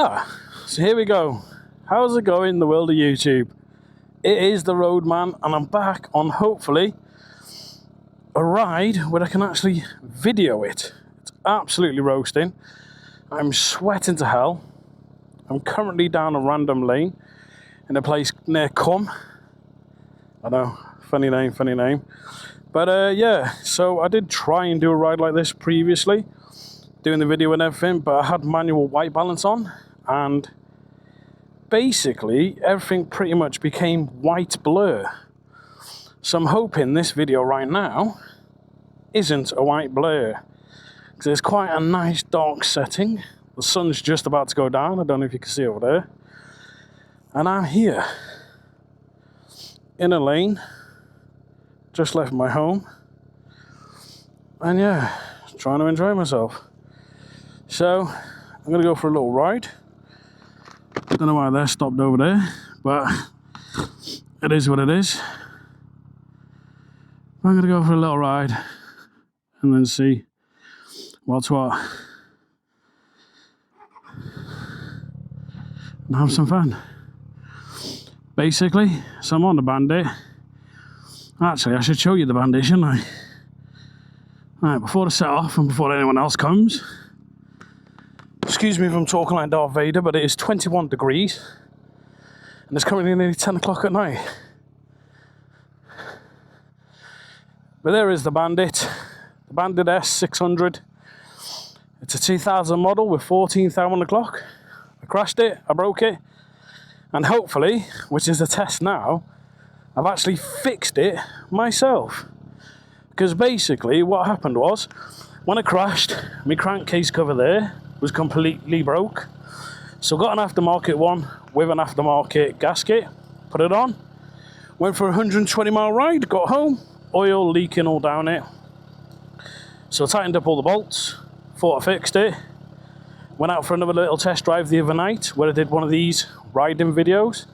So here we go. How's it going in the world of YouTube? It is the Roadman, and I'm back on hopefully a ride where I can actually video it. It's absolutely roasting. I'm sweating to hell. I'm currently down a random lane in a place near Cum. I know, funny name. But yeah, so I did try and do a ride like this previously, doing the video and everything, but I had manual white balance on, and basically everything pretty much became white blur. So I'm hoping this video right now isn't a white blur, because it's quite a nice dark setting. The sun's just about to go down. I don't know if you can see over there. And I'm here in a lane, just left my home, and yeah, trying to enjoy myself. So I'm gonna go for a little ride. Don't know why they're stopped over there, but it is what it is. I'm gonna go for a little ride and then see what's what and have some fun. Basically, so I'm on the Bandit. Actually, I should show you the Bandit, shouldn't I? Right, before I set off and before anyone else comes, excuse me if I'm talking like Darth Vader, but it is 21 degrees and it's currently nearly 10 o'clock at night. But there is the Bandit S600. It's a 2000 model with 14,000 o'clock. I crashed it, I broke it, and hopefully, which is the test now, I've actually fixed it myself. Because basically what happened was, when I crashed, my crankcase cover there was completely broke. So got an aftermarket one with an aftermarket gasket, put it on, went for a 120-mile ride, got home, oil leaking all down it. So I tightened up all the bolts, thought I fixed it, went out for another little test drive the other night where I did one of these riding videos,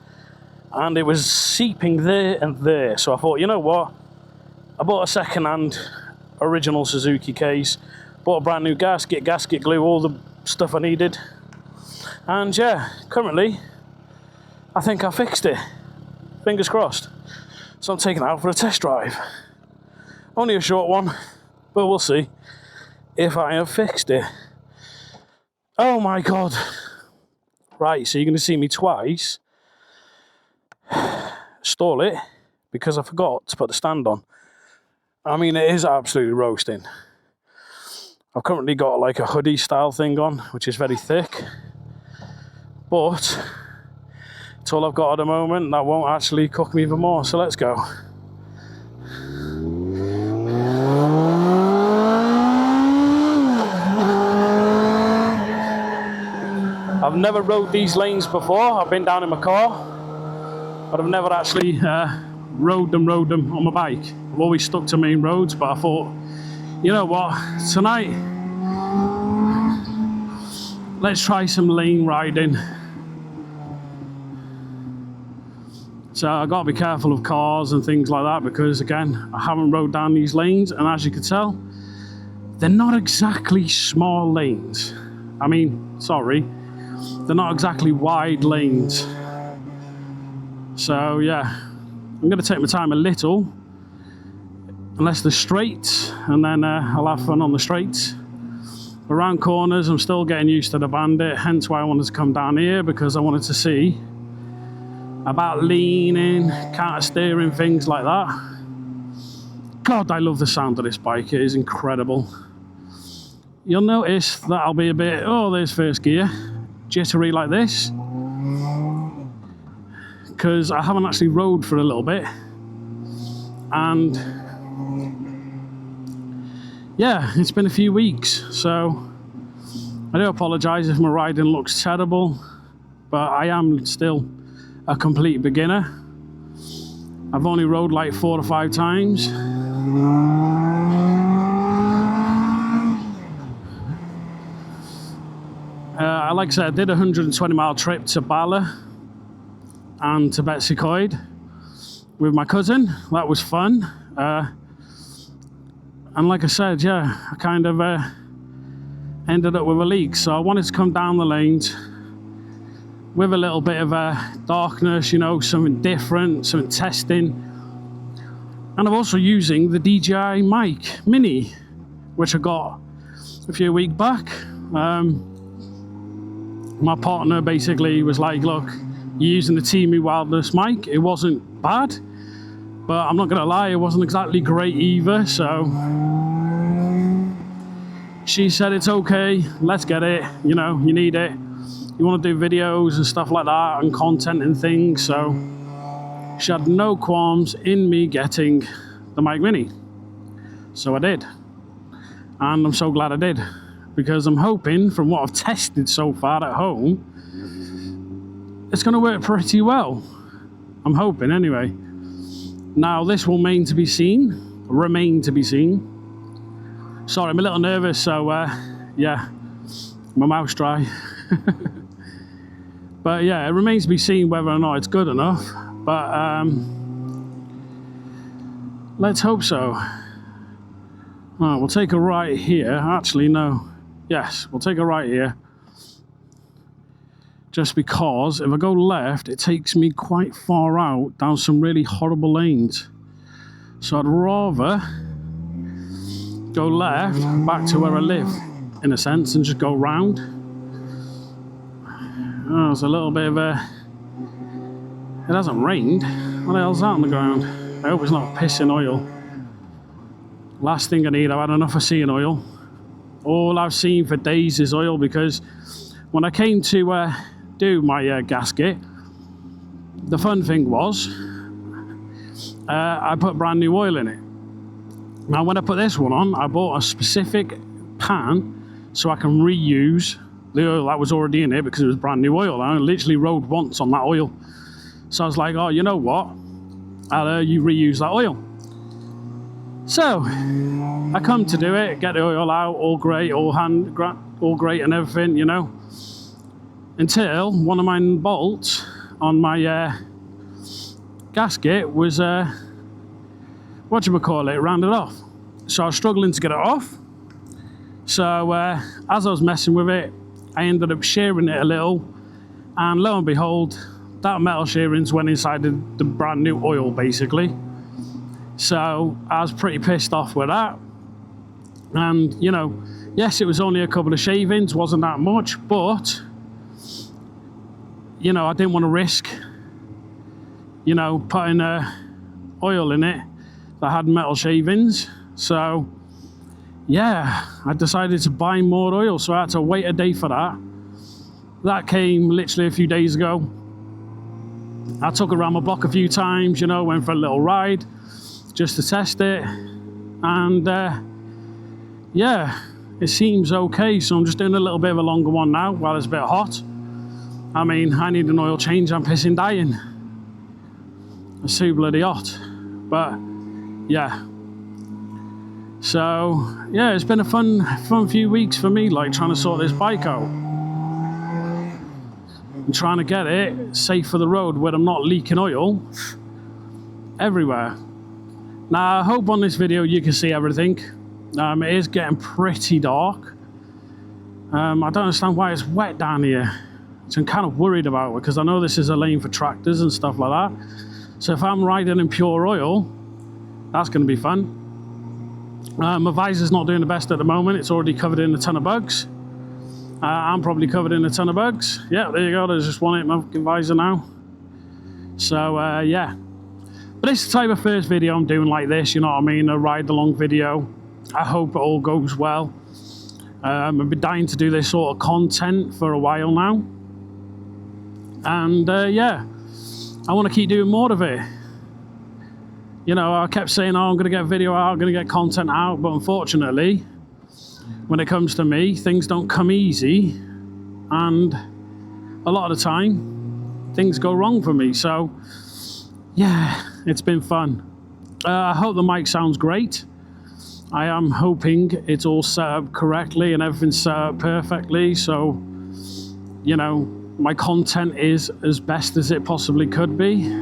and it was seeping there and there. So I thought, you know what, I bought a second-hand original Suzuki case, bought a brand new gasket glue, all the stuff I needed, and yeah, currently I think I fixed it, fingers crossed. So I'm taking it out for a test drive, only a short one, but we'll see if I have fixed it. Oh my god. Right, so you're going to see me twice stall it because I forgot to put the stand on. I mean, it is absolutely roasting. I've currently got like a hoodie style thing on, which is very thick, but it's all I've got at the moment. That won't actually cook me even more, so let's go. I've never rode these lanes before. I've been down in my car, but I've never actually rode them on my bike. I've always stuck to main roads, but I thought, you know what, tonight let's try some lane riding. So I got to be careful of cars and things like that, because again, I haven't rode down these lanes, and as you can tell, they're not exactly small lanes. I mean, sorry, they're not exactly wide lanes. So yeah, I'm going to take my time a little, unless they're straight, and then I'll have fun on the straights. Around corners, I'm still getting used to the Bandit, hence why I wanted to come down here, because I wanted to see about leaning, counter steering, things like that. God, I love the sound of this bike. It is incredible. You'll notice that I'll be a bit, oh, there's first gear, jittery like this, because I haven't actually rode for a little bit, and yeah, it's been a few weeks, so I do apologise if my riding looks terrible, but I am still a complete beginner. I've only rode like 4 or 5 times. Like I said, I did a 120-mile trip to Bala and to Betsy Coed with my cousin. That was fun. And like I said, yeah, I kind of ended up with a leak. So I wanted to come down the lanes, with a little bit of a darkness, you know, something different, something testing. And I'm also using the DJI Mic Mini, which I got a few weeks back. My partner basically was like, look, you're using the Teamy Wildness mic. It wasn't bad, but I'm not gonna lie, it wasn't exactly great either. So she said, it's okay, let's get it. You know, you need it. You want to do videos and stuff like that and content and things. So she had no qualms in me getting the Mic Mini. So I did. And I'm so glad I did, because I'm hoping, from what I've tested so far at home, it's going to work pretty well. I'm hoping anyway. Now this will remain to be seen. Sorry, I'm a little nervous, so yeah, my mouth's dry. But yeah, it remains to be seen whether or not it's good enough. But let's hope so. Oh, we'll take a right here. Actually, no. Yes, we'll take a right here. Just because if I go left, it takes me quite far out down some really horrible lanes. So I'd rather go left back to where I live, in a sense, and just go round. Oh, there's a little bit of a... It hasn't rained. What the hell's that on the ground? I hope it's not pissing oil. Last thing I need, I've had enough of seeing oil. All I've seen for days is oil, because when I came to do my gasket, the fun thing was I put brand new oil in it. Now when I put this one on, I bought a specific pan so I can reuse the oil that was already in it, because it was brand new oil. I literally rode once on that oil. So I was like, oh, you know what? I'll you reuse that oil. So I come to do it, get the oil out, all great, all great and everything, you know, until one of my bolts on my gasket was rounded off. So I was struggling to get it off. So as I was messing with it, I ended up shearing it a little, and lo and behold, that metal shearings went inside the brand new oil basically. So I was pretty pissed off with that. And you know, yes, it was only a couple of shavings, wasn't that much, but you know, I didn't want to risk, you know, putting oil in it that had metal shavings. So yeah, I decided to buy more oil, so I had to wait a day for that. That came literally a few days ago. I took it around my block a few times, you know, went for a little ride just to test it, and yeah, it seems okay. So I'm just doing a little bit of a longer one now while it's a bit hot. I mean, I need an oil change, I'm pissing dying. It's too bloody hot. But yeah, so yeah, it's been a fun few weeks for me, like trying to sort this bike out and trying to get it safe for the road where I'm not leaking oil everywhere. Now I hope on this video you can see everything. It is getting pretty dark. I don't understand why it's wet down here, which I'm kind of worried about, because I know this is a lane for tractors and stuff like that. So if I'm riding in pure oil, that's going to be fun. My visor's not doing the best at the moment. It's already covered in a ton of bugs. I'm probably covered in a ton of bugs. Yeah, there you go. There's just one in my visor now. So yeah. But it's the type of first video I'm doing like this, you know what I mean? A ride along video. I hope it all goes well. I've been dying to do this sort of content for a while now. And yeah, I want to keep doing more of it. You know, I kept saying, oh, I'm going to get a video out, I'm going to get content out, but unfortunately, when it comes to me, things don't come easy, and a lot of the time, things go wrong for me. So, yeah, it's been fun. I hope the mic sounds great. I am hoping it's all set up correctly and everything's set up perfectly, so, you know, my content is as best as it possibly could be.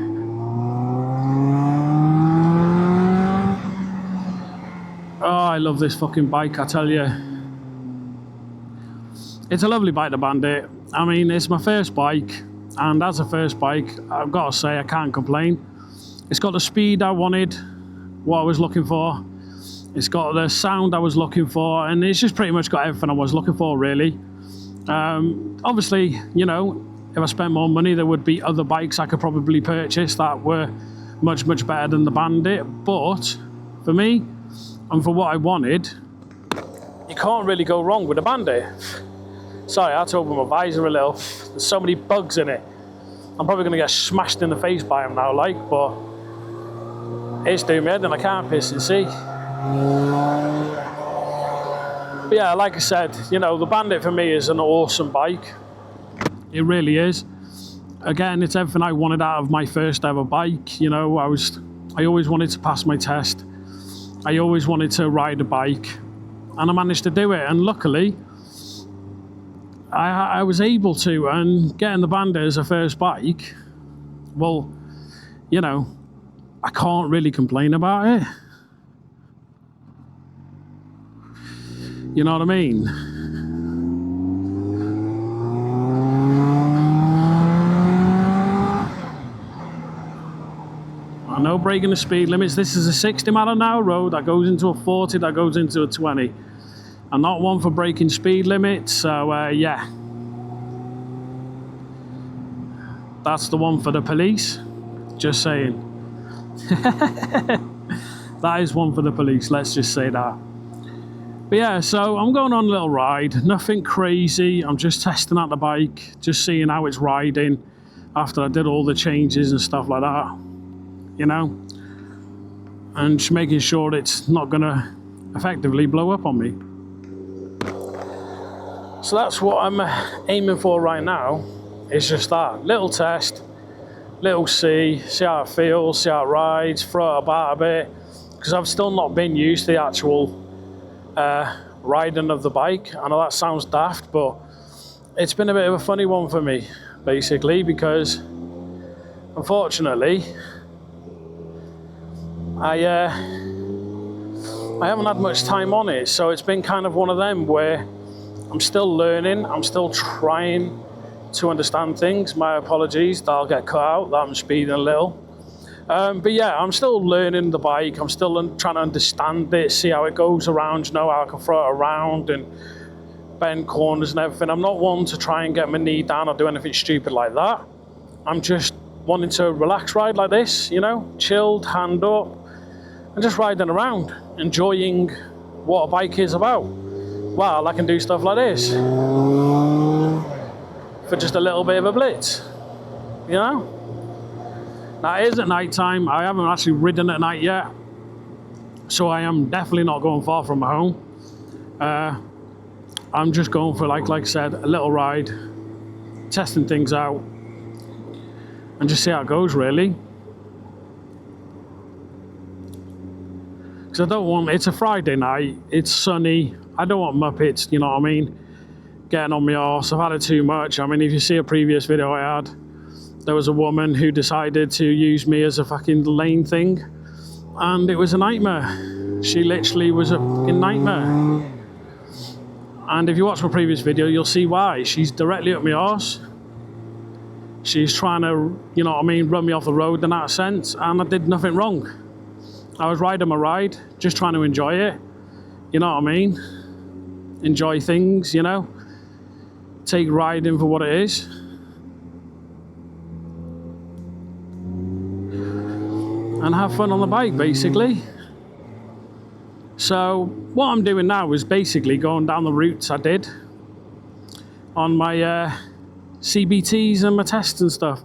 Oh, I love this fucking bike, I tell you. It's a lovely bike, the Bandit. I mean, it's my first bike. And as a first bike, I've got to say I can't complain. It's got the speed I wanted, what I was looking for. It's got the sound I was looking for, and it's just pretty much got everything I was looking for, really. Obviously, you know, if I spent more money, there would be other bikes I could probably purchase that were much, much better than the Bandit. But for me, and for what I wanted, you can't really go wrong with the Bandit. Sorry, I had to open my visor a little. There's so many bugs in it. I'm probably going to get smashed in the face by them now, like, but it's doing me head and I can't piss and see. But yeah, like I said, you know, the Bandit for me is an awesome bike. It really is. Again, it's everything I wanted out of my first ever bike. You know, I always wanted to pass my test. I always wanted to ride a bike, and I managed to do it. And luckily, I was able to. And getting the Bandit as a first bike, well, you know, I can't really complain about it. You know what I mean? I know breaking the speed limits. This is a 60 mile an hour road that goes into a 40, that goes into a 20. I'm not one for breaking speed limits, so yeah. That's the one for the police. Just saying. That is one for the police, let's just say that. But yeah, so I'm going on a little ride, nothing crazy. I'm just testing out the bike, just seeing how it's riding after I did all the changes and stuff like that, you know, and just making sure it's not gonna effectively blow up on me. So that's what I'm aiming for right now. It's just that little test, little see how it feels, see how it rides, throw it about a bit, because I've still not been used to the actual riding of the bike. I know that sounds daft, but it's been a bit of a funny one for me, basically, because unfortunately I haven't had much time on it, so it's been kind of one of them where I'm still learning, I'm still trying to understand things. My apologies that I'll get cut out, that I'm speeding a little. But yeah, I'm still learning the bike. I'm still trying to understand it, see how it goes around, you know, how I can throw it around and bend corners and everything. I'm not one to try and get my knee down or do anything stupid like that. I'm just wanting to relax ride like this, you know, chilled, hand up, and just riding around, enjoying what a bike is about. Wow, I can do stuff like this for just a little bit of a blitz, you know? Now, it is at night time. I haven't actually ridden at night yet, so I am definitely not going far from my home. I'm just going for, like I said, a little ride, testing things out, and just see how it goes, really. Because I don't want, it's a Friday night, it's sunny, I don't want muppets, you know what I mean, getting on my arse. I've had it too much. I mean, if you see a previous video I had, there was a woman who decided to use me as a fucking lane thing, and it was a nightmare. She literally was a fucking nightmare. And if you watch my previous video, you'll see why. She's directly up my arse. She's trying to, you know what I mean, run me off the road in that sense, and I did nothing wrong. I was riding my ride, just trying to enjoy it, you know what I mean? Enjoy things, you know? Take riding for what it is. And have fun on the bike, basically. So what I'm doing now is basically going down the routes I did on my CBTs and my tests and stuff,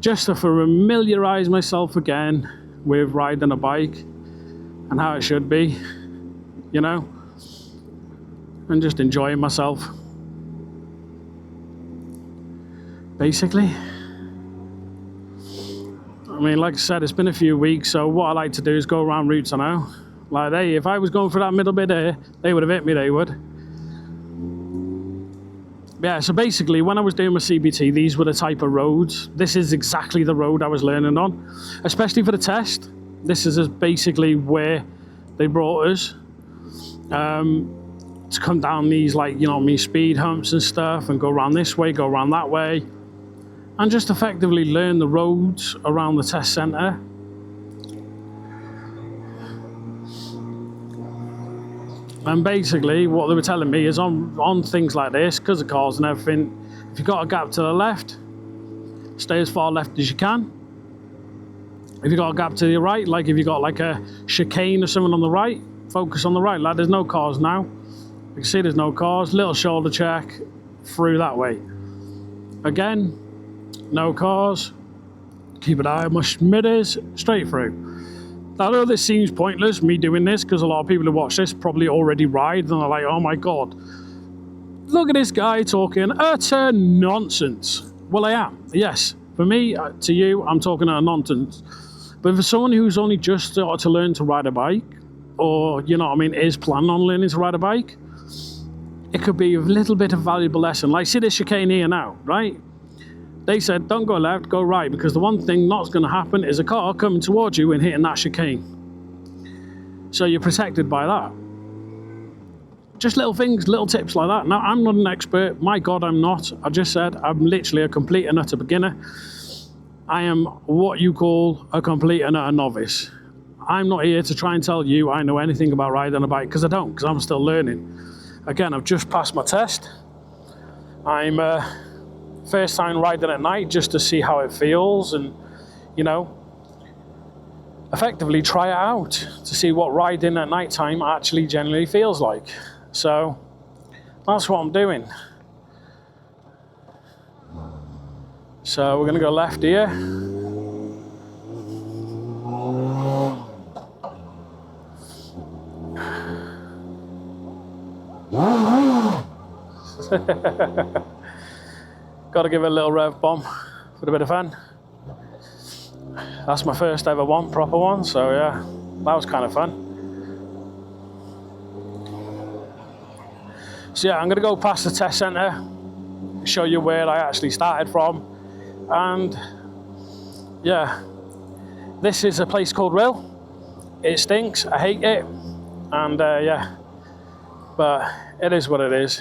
just to familiarise myself again with riding a bike and how it should be, you know, and just enjoying myself, basically. I mean, like I said, it's been a few weeks, so what I like to do is go around routes I know. Like, if I was going for that middle bit there, they would have hit me, they would. Yeah, so basically, when I was doing my CBT, these were the type of roads. This is exactly the road I was learning on, especially for the test. This is basically where they brought us to come down these, like, you know, speed humps and stuff, and go around this way, go around that way. and just effectively learn the roads around the test centre. And basically what they were telling me is on things like this, because of cars and everything, if you've got a gap to the left, stay as far left as you can. If you've got a gap to the right, like if you've got like a chicane or something on the right, focus on the right. Like there's no cars now. You can see there's no cars. Little shoulder check through that way. Again, no cars. Keep an eye on my mirrors, straight through. I know this seems pointless, me doing this, because a lot of people who watch this probably already ride and are like, oh my god, look at this guy talking utter nonsense. Well, I am, yes. For me, to you, I'm talking utter nonsense. But for someone who's only just started to learn to ride a bike, or, you know what I mean, is planning on learning to ride a bike, it could be a little bit of valuable lesson. Like, see this chicane here now, right? They said, don't go left, go right, because the one thing not going to happen is a car coming towards you and hitting that chicane. So you're protected by that. Just little things, little tips like that. Now, I'm not an expert. My God, I'm not. I just said I'm literally a complete and utter beginner. I am what you call a complete and utter novice. I'm not here to try and tell you I know anything about riding a bike, because I don't, because I'm still learning. Again, I've just passed my test. I'm first time riding at night just to see how it feels and, you know, effectively try it out to see what riding at night time actually generally feels like. So that's what I'm doing. So we're going to go left here. Got to give it a little rev bomb for a bit of fun. That's my first ever one, proper one, so yeah, that was kind of fun. So yeah, I'm going to go past the test centre, show you where I actually started from, and yeah, this is a place called Rill. It stinks, I hate it, and yeah, but it is what it is.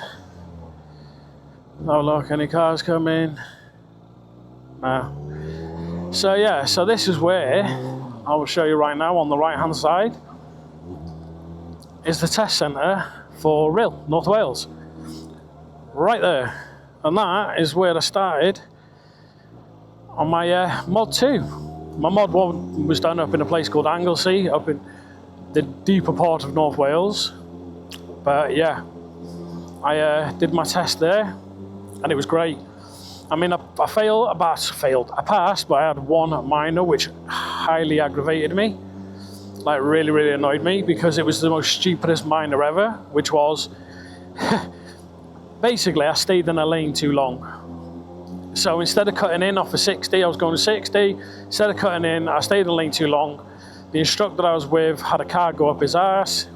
Oh look, any cars coming? No. So yeah, so this is where I will show you right now. On the right hand side is the test centre for Rill, North Wales. Right there. And that is where I started on my Mod 2. My Mod 1 was done up in a place called Anglesey, up in the deeper part of North Wales. But yeah, I did my test there. And it was great. I mean, I passed, but I had one minor, which highly aggravated me. Like, really, really annoyed me, because it was the most stupidest minor ever, which was, basically, I stayed in a lane too long. So instead of cutting in off of 60, I was going to 60. Instead of cutting in, I stayed in a lane too long. The instructor I was with had a car go up his arse.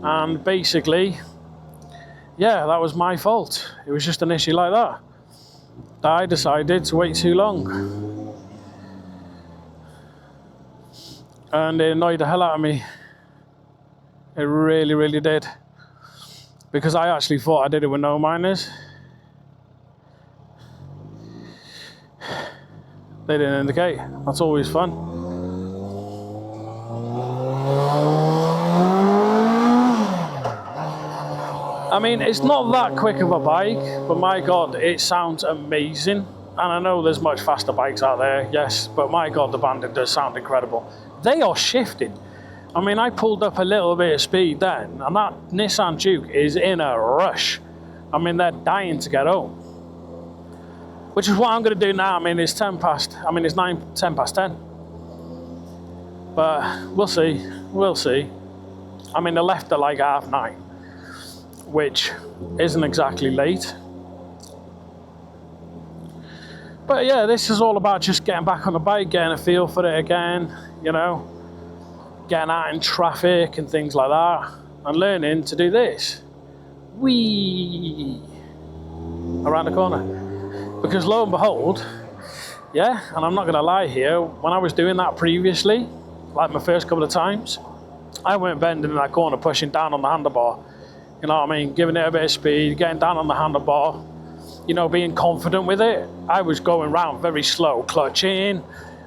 And basically, yeah, that was my fault. It was just an issue like that. I decided to wait too long. And it annoyed the hell out of me. It really, really did. Because I actually thought I did it with no minors. They didn't indicate. That's always fun. I mean, it's not that quick of a bike, but my God, it sounds amazing. And I know there's much faster bikes out there, yes, but my God, the Bandit does sound incredible. They are shifting. I mean, I pulled up a little bit of speed then, and that Nissan Duke is in a rush. I mean, they're dying to get home. Which is what I'm going to do now. I mean, it's 10 past 10. But we'll see, I mean, they left at like 9:30. Which isn't exactly late. But yeah, this is all about just getting back on the bike, getting a feel for it again, you know, getting out in traffic and things like that, and learning to do this. Whee! Around the corner. Because lo and behold, yeah, and I'm not going to lie here, when I was doing that previously, like my first couple of times, I weren't bending in that corner, pushing down on the handlebar. You know what I mean? Giving it a bit of speed, getting down on the handlebar. you know, being confident with it. I was going round very slow, clutch in.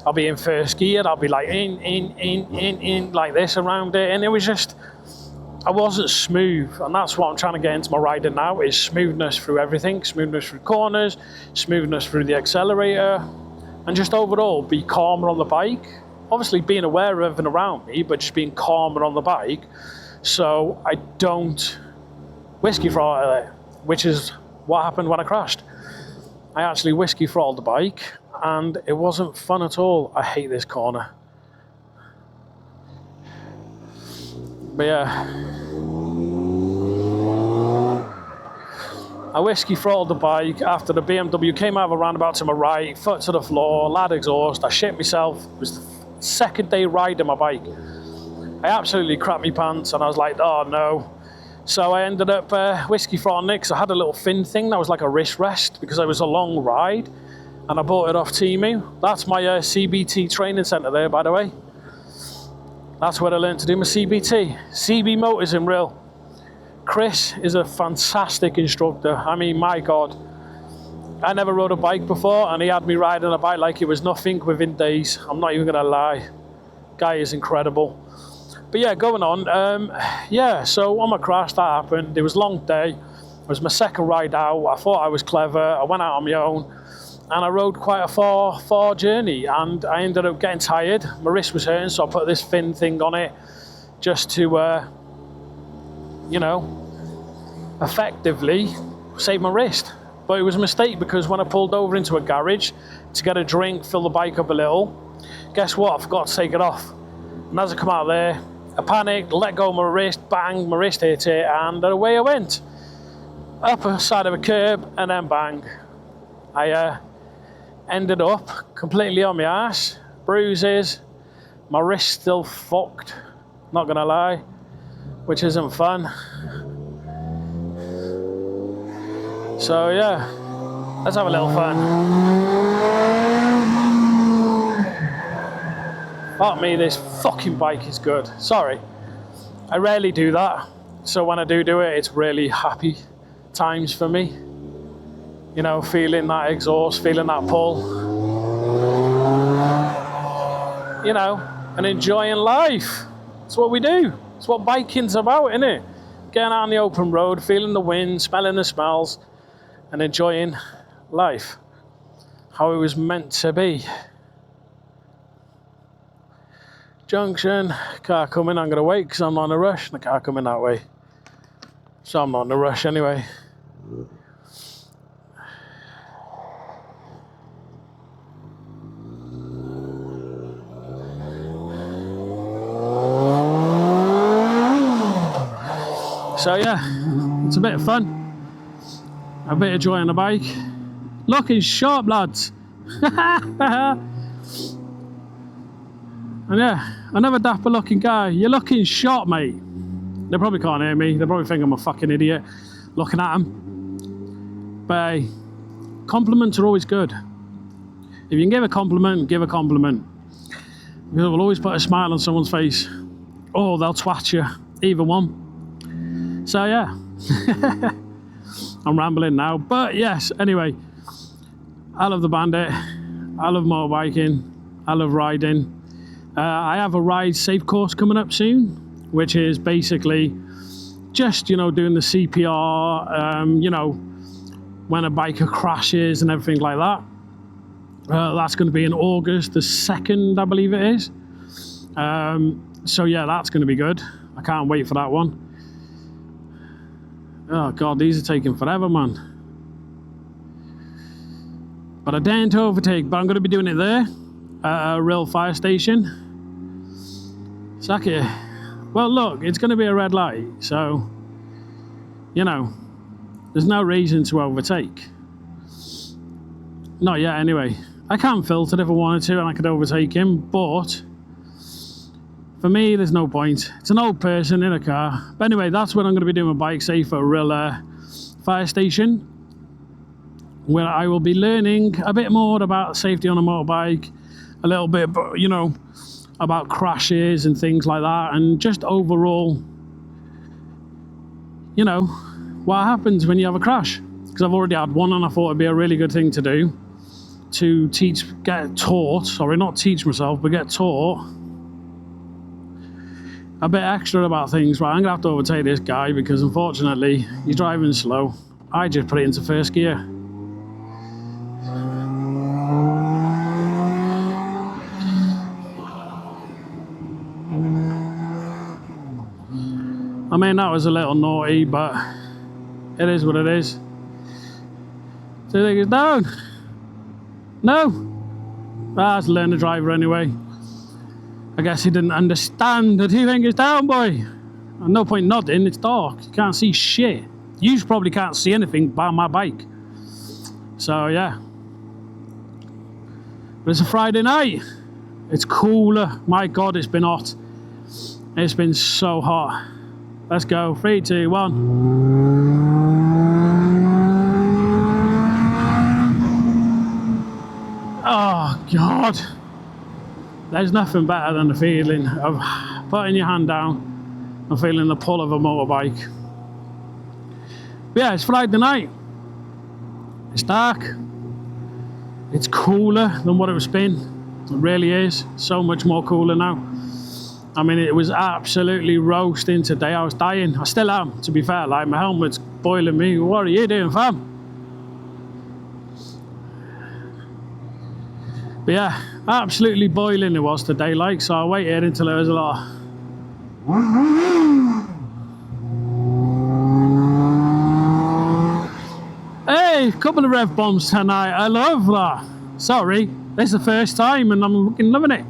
I'll be in first gear. I'll be like in like this around it, and it was just, I wasn't smooth, and that's what I'm trying to get into my riding now, is smoothness through everything, smoothness through corners, smoothness through the accelerator, and just overall be calmer on the bike. Obviously being aware of everything around me, but just being calmer on the bike, so I don't whiskey throttle it, which is what happened when I crashed. I actually whiskey throttled the bike, and it wasn't fun at all. I hate this corner. But yeah, I whiskey throttled the bike after the BMW came out of a roundabout to my right, foot to the floor, loud exhaust. I shit myself. It was the second day riding my bike. I absolutely crapped my pants, and I was like, oh no. So I ended up whiskey throttling it, because I had a little fin thing that was like a wrist rest, because it was a long ride, and I bought it off Temu. That's my CBT training centre there, by the way. That's where I learned to do my CBT. CB Motors in real. Chris is a fantastic instructor. I mean, my God. I never rode a bike before, and he had me riding a bike like it was nothing within days. I'm not even going to lie. Guy is incredible. But yeah, going on. Yeah, so on my crash, that happened. It was a long day. It was my second ride out. I thought I was clever. I went out on my own, and I rode quite a far journey, and I ended up getting tired. My wrist was hurting, so I put this fin thing on it just to, you know, effectively save my wrist. But it was a mistake, because when I pulled over into a garage to get a drink, fill the bike up a little, guess what? I forgot to take it off. And as I come out there, I panicked, let go of my wrist, bang, my wrist hit it, and away I went. Up a side of a curb, and then bang. I ended up completely on my ass, bruises, my wrist still fucked, not gonna lie, which isn't fun. So yeah, let's have a little fun. Fuck me, this fucking bike is good. Sorry, I rarely do that. So when I do it, it's really happy times for me. You know, feeling that exhaust, feeling that pull. You know, and enjoying life. That's what we do. It's what biking's about, isn't it? Getting out on the open road, feeling the wind, smelling the smells, and enjoying life. How it was meant to be. Junction, car coming, I'm going to wait because I'm not in a rush, and the car coming that way. So I'm not in a rush anyway. So yeah, it's a bit of fun, a bit of joy on the bike. Looking sharp, lads. And yeah, another dapper looking guy. You're looking sharp, mate. They probably can't hear me. They probably think I'm a fucking idiot looking at them. But hey, compliments are always good. If you can give a compliment, give a compliment. Because it will always put a smile on someone's face. Or they'll twat you, either one. So yeah, I'm rambling now. But yes, anyway, I love the Bandit. I love motorbiking. I love riding. I have a ride safe course coming up soon, which is basically just, you know, doing the CPR, you know, when a biker crashes and everything like that. That's going to be in August the 2nd, I believe it is. So yeah, that's going to be good. I can't wait for that one. Oh God, these are taking forever, man. But I daren't to overtake, but I'm going to be doing it there at a real fire station. Suck it. Well, look, it's going to be a red light, so, you know, there's no reason to overtake. Not yet, anyway. I can filter if I wanted to, and I could overtake him, but for me, there's no point. It's an old person in a car. But anyway, that's when I'm going to be doing my bike safe at a real fire station, where I will be learning a bit more about safety on a motorbike, a little bit, you know, about crashes and things like that, and just overall, you know, what happens when you have a crash. because I've already had one and I thought it'd be a really good thing to do, to get taught, sorry, not teach myself, but get taught a bit extra about things. Right, I'm gonna have to overtake this guy because unfortunately he's driving slow. I just put it into first gear. I mean, that was a little naughty, but it is what it is. So you think it's down? No. That's learn the driver anyway. I guess he didn't understand that. He think it's down, boy. No point nodding, it's dark. You can't see shit. You probably can't see anything by my bike. So yeah. But it's a Friday night. It's cooler. My God, it's been hot. It's been so hot. Let's go. 3, 2, 1. Oh God. There's nothing better than the feeling of putting your hand down and feeling the pull of a motorbike. But yeah, it's Friday night. It's dark. It's cooler than what it's been. It really is. So much more cooler now. I mean, it was absolutely roasting today. I was dying. I still am, to be fair. Like, my helmet's boiling me. What are you doing, fam? But yeah, absolutely boiling it was today, like, so I waited until it was a lot. Hey, a couple of rev bombs tonight. I love that. Sorry, this is the first time and I'm fucking loving it.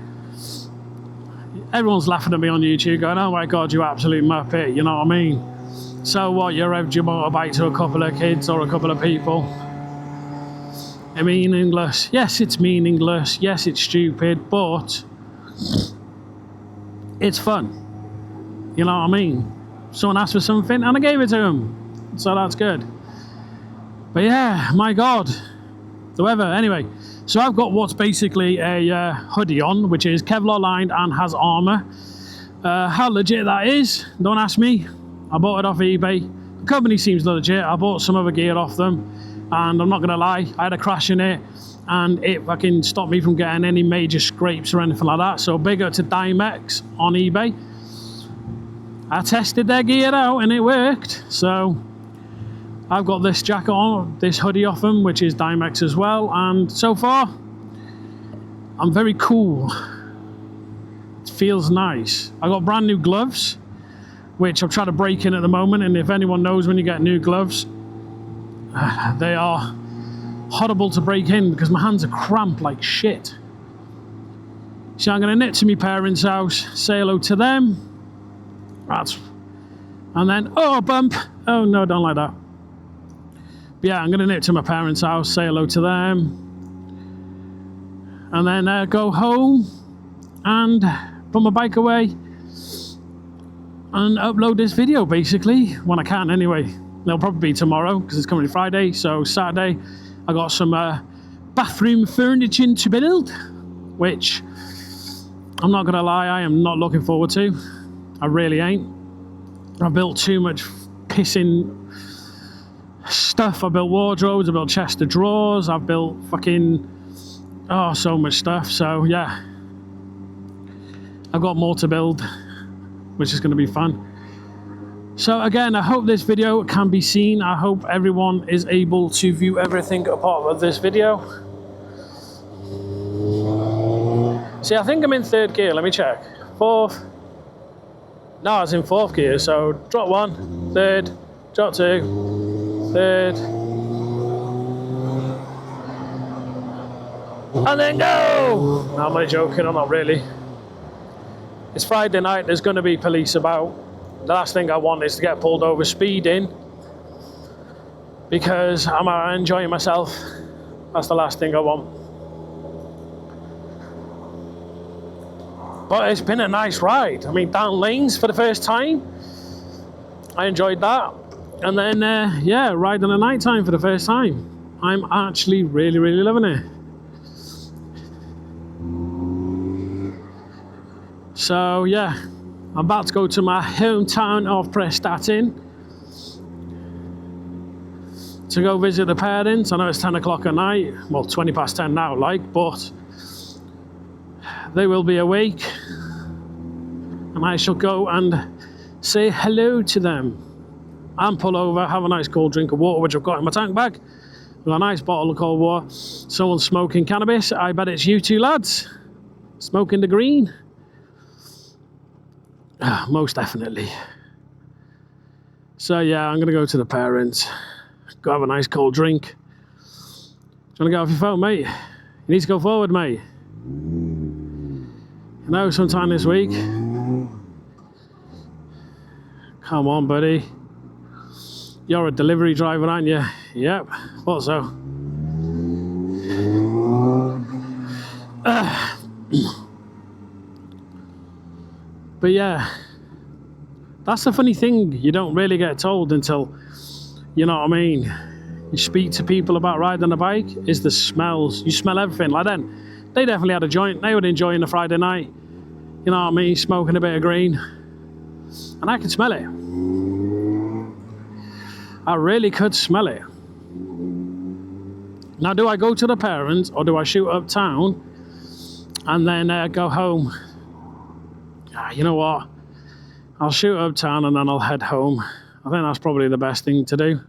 Everyone's laughing at me on YouTube going, oh my God, you absolute muppet, you know what I mean? So what, you revved your motorbike to a couple of kids or a couple of people? Meaningless. Yes, it's meaningless. Yes, it's stupid, but it's fun. You know what I mean? Someone asked for something and I gave it to them. So that's good. But yeah, my God. The weather. Anyway, so I've got what's basically a hoodie on, which is Kevlar lined and has armor. How legit that is, don't ask me. I bought it off eBay. The company seems legit. I bought some other gear off them, and I'm not gonna lie, I had a crash in it and it fucking stopped me from getting any major scrapes or anything like that. So big up to Dymex on eBay. I tested their gear out and it worked. So I've got this jacket on, this hoodie off them, which is Dymex as well, and so far I'm very cool. It feels nice. I got brand new gloves, which I'm trying to break in at the moment, and if anyone knows when you get new gloves, they are horrible to break in because my hands are cramped like shit. So I'm going to nip to my parents' house, say hello to them. And then, oh, bump. Oh no, don't like that. But yeah, I'm going to nip to my parents' house, say hello to them. And then go home and put my bike away and upload this video basically, when I can anyway. It'll probably be tomorrow because it's currently Friday. So Saturday, I got some bathroom furniture to build, which I'm not gonna lie, I am not looking forward to. I really ain't. I built too much pissing stuff. I built wardrobes, I built chest of drawers, I've built fucking, oh, so much stuff. So yeah, I've got more to build, which is gonna be fun. So again, I hope this video can be seen. I hope everyone is able to view everything apart of this video. See, I think I'm in 3rd gear. Let me check. 4th. No, I was in 4th gear. So drop 1, 3rd, drop 2, 3rd. And then go! No, I'm only joking. I'm not really. It's Friday night. There's going to be police about. The last thing I want is to get pulled over speeding because I'm enjoying myself. That's the last thing I want. But it's been a nice ride. I mean, down lanes for the first time. I enjoyed that. And then, yeah, riding at night time for the first time. I'm actually really, really loving it. So, yeah. I'm about to go to my hometown of Prestatyn. to go visit the parents. I know it's 10 o'clock at night, well 20 past 10 now, like, but they will be awake and I shall go and say hello to them and pull over, have a nice cold drink of water, which I've got in my tank bag. With a nice bottle of cold water. Someone's smoking cannabis. I bet it's you two lads smoking the green. Most definitely. So yeah, I'm gonna go to the parents, go have a nice cold drink. Do you wanna get off your phone, mate? You need to go forward, mate. You know, sometime this week. Come on, buddy. You're a delivery driver, aren't you? Yep, thought so. But yeah, that's the funny thing. You don't really get told until, you know what I mean, you speak to people about riding a bike, is the smells. You smell everything. Like then, they definitely had a joint. They were enjoying the Friday night. You know what I mean, smoking a bit of green. And I could smell it. I really could smell it. Now, do I go to the parents or do I shoot uptown and then go home? You know what? I'll shoot uptown and then I'll head home. I think that's probably the best thing to do.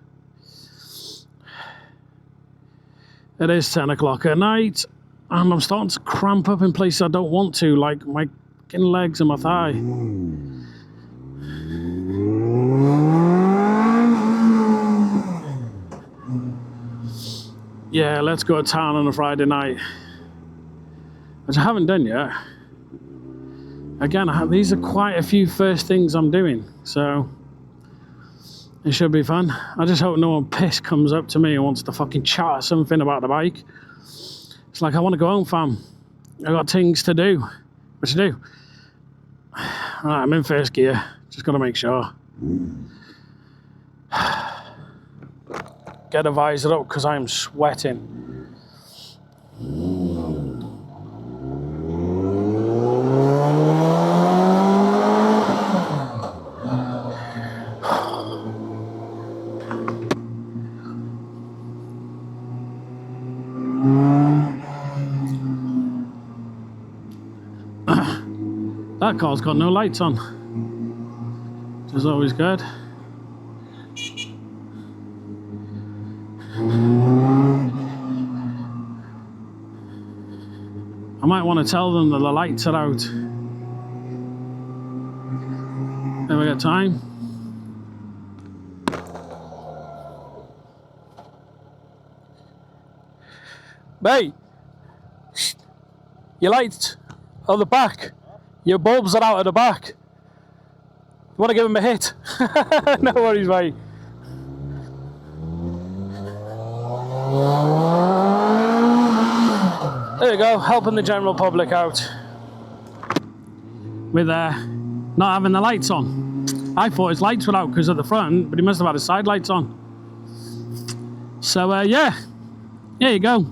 It is 10 o'clock at night and I'm starting to cramp up in places I don't want to, like my fucking legs and my thigh. Yeah, let's go to town on a Friday night, which I haven't done yet. Again, these are quite a few first things I'm doing, so it should be fun. I just hope no one pissed comes up to me and wants to fucking chat something about the bike. It's like, I want to go home, fam. I got things to do. What to do? Right, I'm in first gear. Just got to make sure. Get a visor up because I'm sweating. That car's got no lights on, which is always good. I might want to tell them that the lights are out. Have we got time? Mate, your lights are the back. Your bulbs are out at the back. You want to give him a hit? No worries, mate. There you go, helping the general public out with not having the lights on. I thought his lights were out because at the front, but he must have had his side lights on. So yeah, there you go,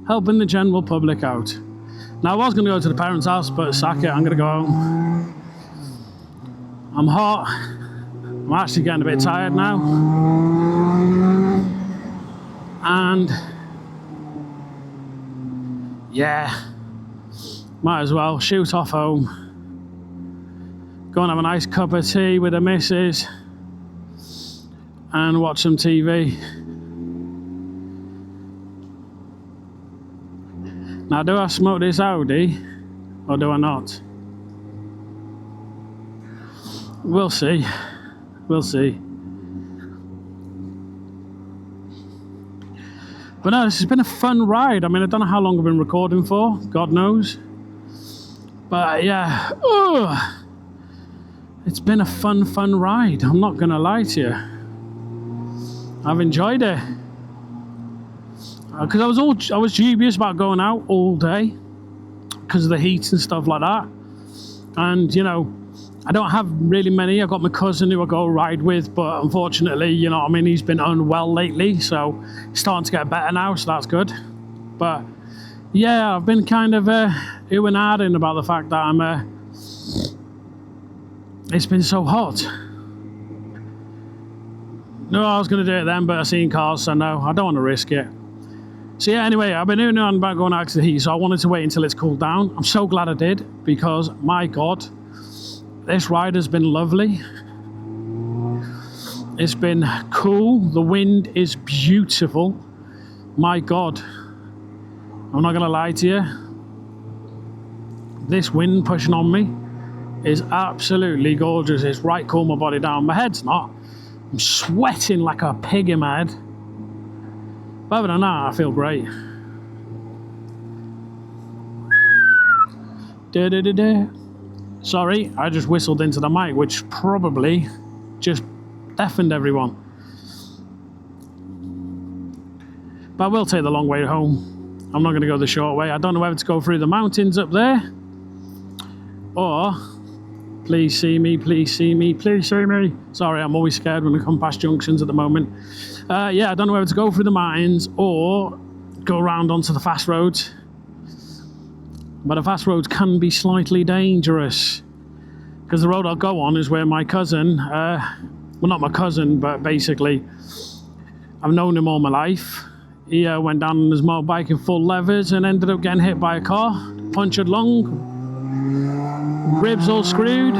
helping the general public out. Now I was going to go to the parents' house, but sack it, I'm going to go home. I'm hot. I'm actually getting a bit tired now. And yeah, might as well shoot off home. Go and have a nice cup of tea with the missus and watch some TV. Now, do I smoke this Audi or do I not? We'll see. We'll see. But no, this has been a fun ride. I mean, I don't know how long I've been recording for. God knows. But yeah, it's been a fun ride. I'm not going to lie to you. I've enjoyed it. Because I was dubious about going out all day because of the heat and stuff like that. And, you know, I don't have really many. I've got my cousin who I go ride with, but unfortunately, you know what I mean, he's been unwell lately, so he's starting to get better now, so that's good. But yeah, I've been kind of ooh and ahhing about the fact that it's been so hot. No, I was going to do it then, but I seen cars, so no, I don't want to risk it. So yeah, anyway, I've been doing on about going out to the heat, so I wanted to wait until it's cooled down. I'm so glad I did, because my God, this ride has been lovely. It's been cool. The wind is beautiful. My God, I'm not going to lie to you. This wind pushing on me is absolutely gorgeous. It's right cool my body down. My head's not. I'm sweating like a pig in my head. But other than that, I feel great. Sorry, I just whistled into the mic, which probably just deafened everyone. But I will take the long way home. I'm not going to go the short way. I don't know whether to go through the mountains up there, or please see me, please see me, please see me. Sorry, I'm always scared when I come past junctions at the moment. Yeah, I don't know whether to go through the mountains or go around onto the fast roads. But the fast roads can be slightly dangerous, because the road I'll go on is where my cousin, well, not my cousin, but basically I've known him all my life. He went down on his motorbike in full levers and ended up getting hit by a car, punctured lung, ribs all screwed.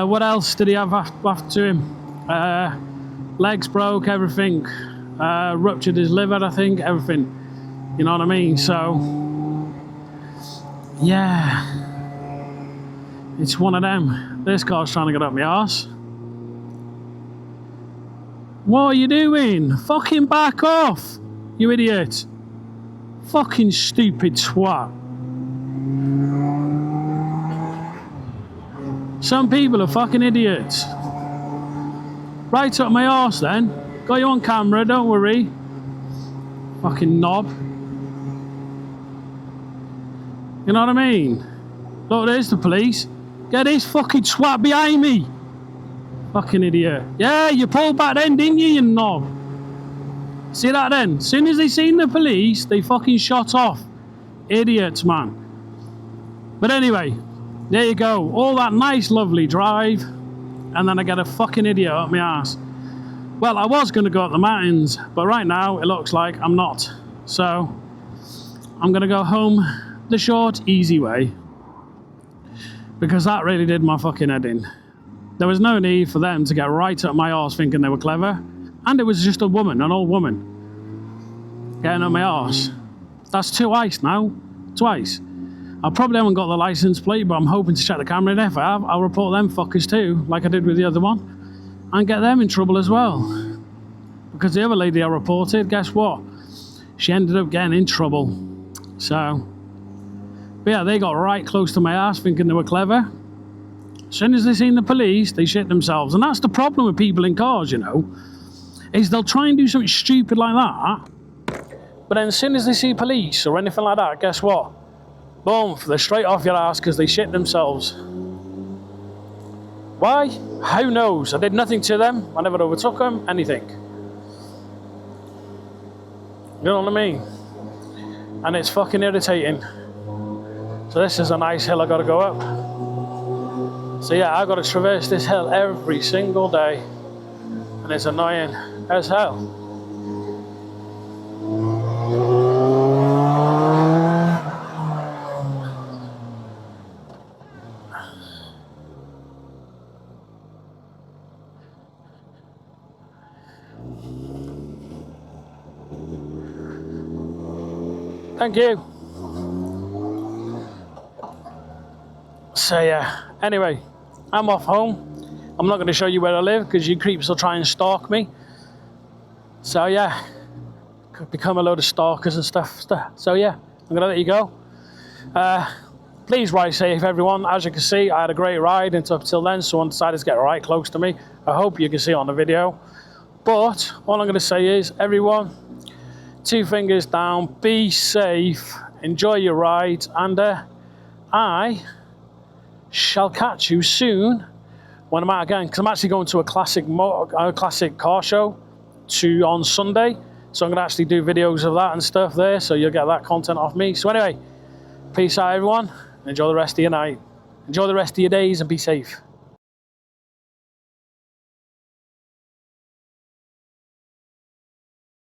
What else did he have after him? Legs broke, everything. Ruptured his liver, I think, everything. You know what I mean? So, yeah. It's one of them. This car's trying to get up my arse. What are you doing? Fucking back off, you idiot. Fucking stupid twat. Some people are fucking idiots. Right up my arse then. Got you on camera, don't worry. Fucking knob. You know what I mean? Look, there's the police. Get this fucking twat behind me. Fucking idiot. Yeah, you pulled back then, didn't you, you knob? See that then? As soon as they seen the police, they fucking shot off. Idiots, man. But anyway, there you go. All that nice, lovely drive. And then I get a fucking idiot up my ass. Well, I was going to go up the mountains, but right now it looks like I'm not. So I'm going to go home the short, easy way. Because that really did my fucking head in. There was no need for them to get right up my arse thinking they were clever. And it was just a woman, an old woman, getting up my arse. That's twice now. Twice. I probably haven't got the license plate, but I'm hoping to check the camera, and if I have, I'll report them fuckers too, like I did with the other one, and get them in trouble as well. Because the other lady I reported, guess what? She ended up getting in trouble. So, but yeah, they got right close to my ass thinking they were clever. As soon as they seen the police, they shit themselves. And that's the problem with people in cars, you know, is they'll try and do something stupid like that, but then as soon as they see police or anything like that, guess what? Boom, they're straight off your ass because they shit themselves. Why? Who knows? I did nothing to them. I never overtook them, anything. You know what I mean? And it's fucking irritating. So this is a nice hill I gotta go up. So yeah, I gotta traverse this hill every single day. And it's annoying as hell. Thank you. So yeah, anyway, I'm off home. I'm not going to show you where I live because you creeps will try and stalk me. So yeah, could become a load of stalkers and stuff. So yeah, I'm going to let you go. Please ride safe, everyone. As you can see, I had a great ride up till then. Someone decided to get right close to me. I hope you can see on the video. But all I'm going to say is, everyone, 2 fingers down, be safe, enjoy your ride, and I shall catch you soon when I'm out again, because I'm actually going to a classic car show on Sunday, so I'm going to actually do videos of that and stuff there, so you'll get that content off me. So anyway, peace out everyone, enjoy the rest of your night, enjoy the rest of your days, and be safe.